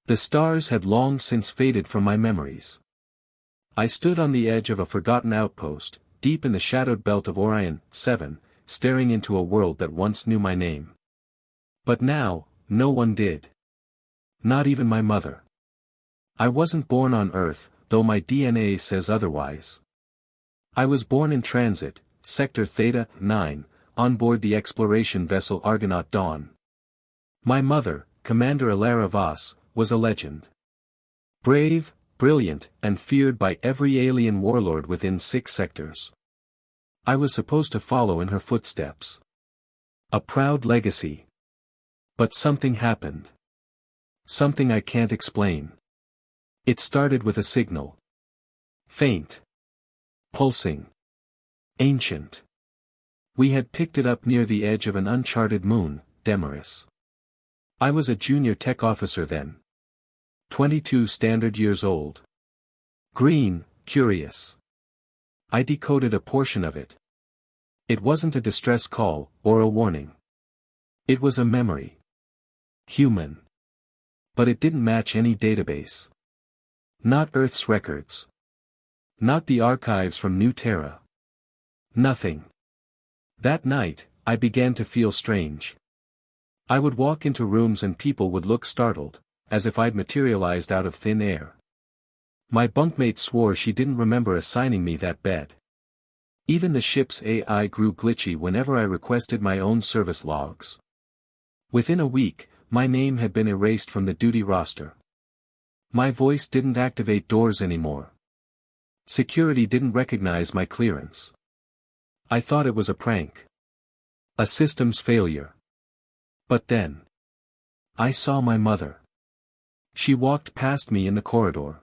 The stars had long since faded from my memories. I stood on the edge of a forgotten outpost, deep in the shadowed belt of Orion 7, staring into a world that once knew my name. But now, no one did. Not even my mother. I wasn't born on Earth, though my DNA says otherwise. I was born in transit, Sector Theta 9, on board the exploration vessel Argonaut Dawn. My mother, Commander Ilara Voss, was a legend. Brave, brilliant, and feared by every alien warlord within 6 sectors. I was supposed to follow in her footsteps. A proud legacy. But something happened. Something I can't explain. It started with a signal. Faint. Pulsing. Ancient. We had picked it up near the edge of an uncharted moon, Demaris. I was a junior tech officer then. 22 standard years old. Green, curious. I decoded a portion of it. It wasn't a distress call, or a warning. It was a memory. Human. But it didn't match any database. Not Earth's records. Not the archives from New Terra. Nothing. That night, I began to feel strange. I would walk into rooms and people would look startled, as if I'd materialized out of thin air. My bunkmate swore she didn't remember assigning me that bed. Even the ship's AI grew glitchy whenever I requested my own service logs. Within a week, my name had been erased from the duty roster. My voice didn't activate doors anymore. Security didn't recognize my clearance. I thought it was a prank. A systems failure. But then, I saw my mother. She walked past me in the corridor.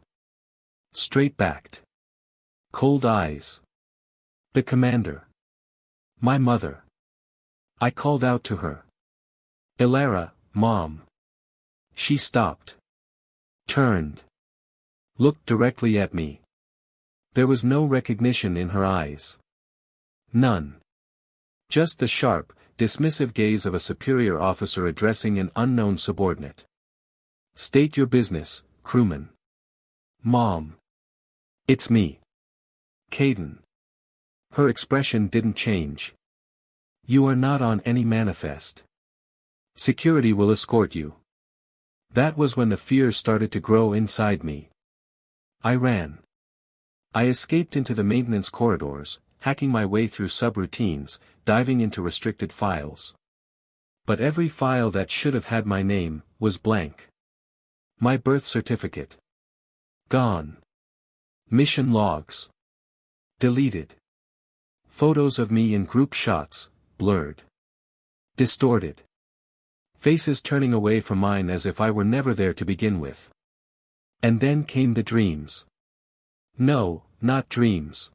Straight-backed. Cold eyes. The commander. My mother. I called out to her. Ilara, Mom. She stopped. Turned. Looked directly at me. There was no recognition in her eyes. None. Just the sharp, dismissive gaze of a superior officer addressing an unknown subordinate. State your business, crewman. Mom. It's me. Caden. Her expression didn't change. You are not on any manifest. Security will escort you. That was when the fear started to grow inside me. I ran. I escaped into the maintenance corridors, hacking my way through subroutines, diving into restricted files. But every file that should have had my name was blank. My birth certificate. Gone. Mission logs. Deleted. Photos of me in group shots, blurred. Distorted. Faces turning away from mine as if I were never there to begin with. And then came the dreams. No, not dreams.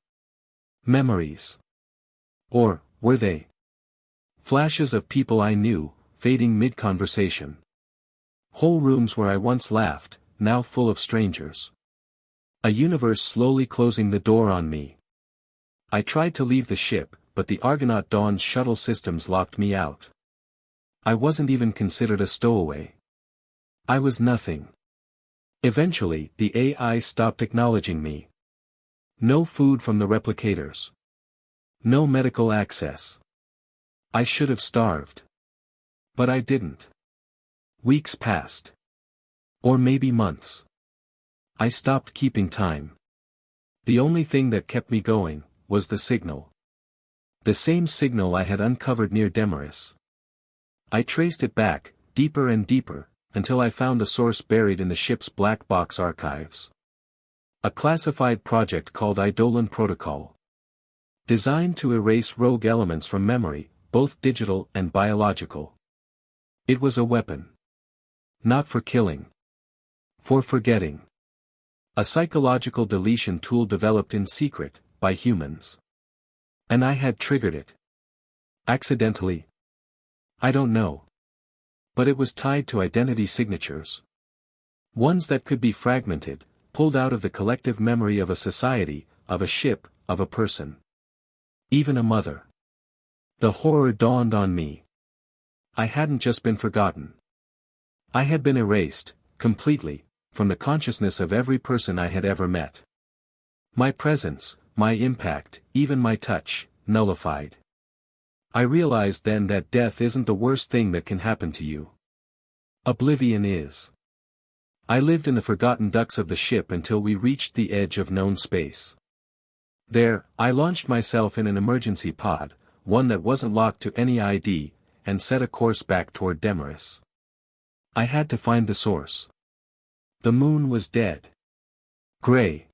Memories. Or, were they? Flashes of people I knew, fading mid-conversation. Whole rooms where I once laughed, now full of strangers. A universe slowly closing the door on me. I tried to leave the ship, but the Argonaut Dawn's shuttle systems locked me out. I wasn't even considered a stowaway. I was nothing. Eventually, the AI stopped acknowledging me. No food from the replicators. No medical access. I should have starved. But I didn't. Weeks passed. Or maybe months. I stopped keeping time. The only thing that kept me going was the signal. The same signal I had uncovered near Demaris. I traced it back, deeper and deeper, until I found the source buried in the ship's black box archives. A classified project called Eidolon Protocol. Designed to erase rogue elements from memory, both digital and biological. It was a weapon. Not for killing. For forgetting. A psychological deletion tool developed in secret, by humans. And I had triggered it. Accidentally? I don't know. But it was tied to identity signatures. Ones that could be fragmented, pulled out of the collective memory of a society, of a ship, of a person. Even a mother. The horror dawned on me. I hadn't just been forgotten. I had been erased, completely, from the consciousness of every person I had ever met. My presence, my impact, even my touch, nullified. I realized then that death isn't the worst thing that can happen to you. Oblivion is. I lived in the forgotten ducts of the ship until we reached the edge of known space. There, I launched myself in an emergency pod, one that wasn't locked to any ID, and set a course back toward Demarest. I had to find the source. The moon was dead. Gray.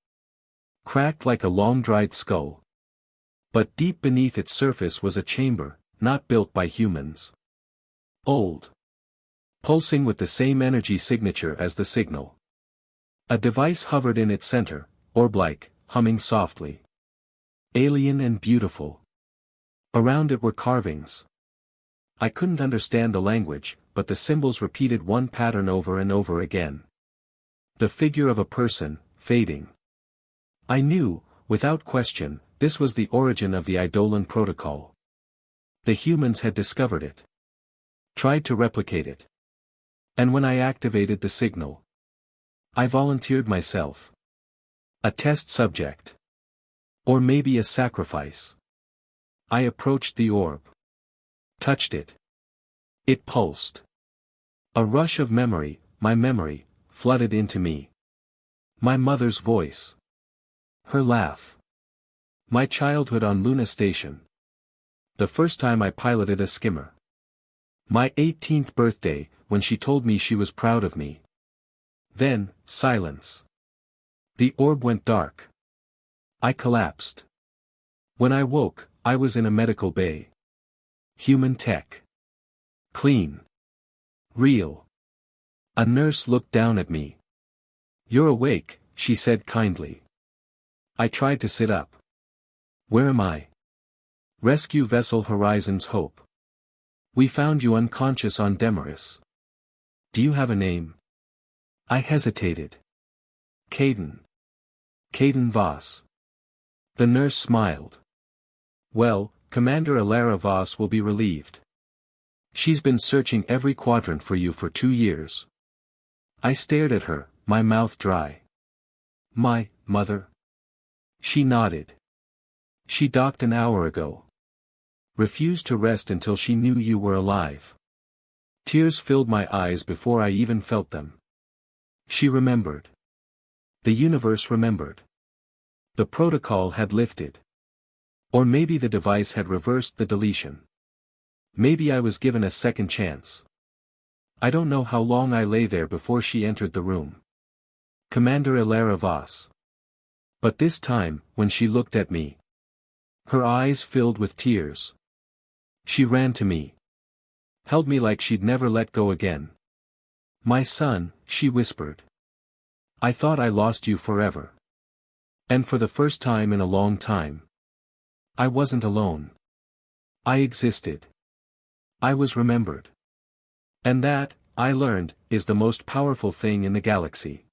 Cracked like a long-dried skull. But deep beneath its surface was a chamber, not built by humans. Old. Pulsing with the same energy signature as the signal. A device hovered in its center, orb-like, humming softly. Alien and beautiful. Around it were carvings. I couldn't understand the language, but the symbols repeated one pattern over and over again. The figure of a person, fading. I knew, without question, this was the origin of the Eidolon protocol. The humans had discovered it. Tried to replicate it. And when I activated the signal, I volunteered myself. A test subject. Or maybe a sacrifice. I approached the orb. Touched it. It pulsed. A rush of memory, my memory, flooded into me. My mother's voice. Her laugh. My childhood on Luna Station. The first time I piloted a skimmer. My 18th birthday, when she told me she was proud of me. Then, silence. The orb went dark. I collapsed. When I woke, I was in a medical bay. Human tech. Clean. Real. A nurse looked down at me. "You're awake," she said kindly. I tried to sit up. "Where am I?" "Rescue Vessel Horizon's Hope. We found you unconscious on Demarest. Do you have a name?" I hesitated. "Caden. Caden Voss." The nurse smiled. "Well, Commander Alara Voss will be relieved. She's been searching every quadrant for you for 2 years." I stared at her, my mouth dry. "My mother?" She nodded. "She docked an hour ago. Refused to rest until she knew you were alive." Tears filled my eyes before I even felt them. She remembered. The universe remembered. The protocol had lifted. Or maybe the device had reversed the deletion. Maybe I was given a second chance. I don't know how long I lay there before she entered the room. Commander Alara Voss. But this time, when she looked at me, her eyes filled with tears. She ran to me. Held me like she'd never let go again. "My son," she whispered. "I thought I lost you forever. And for the first time in a long time. I wasn't alone. I existed. I was remembered. And that, I learned, is the most powerful thing in the galaxy."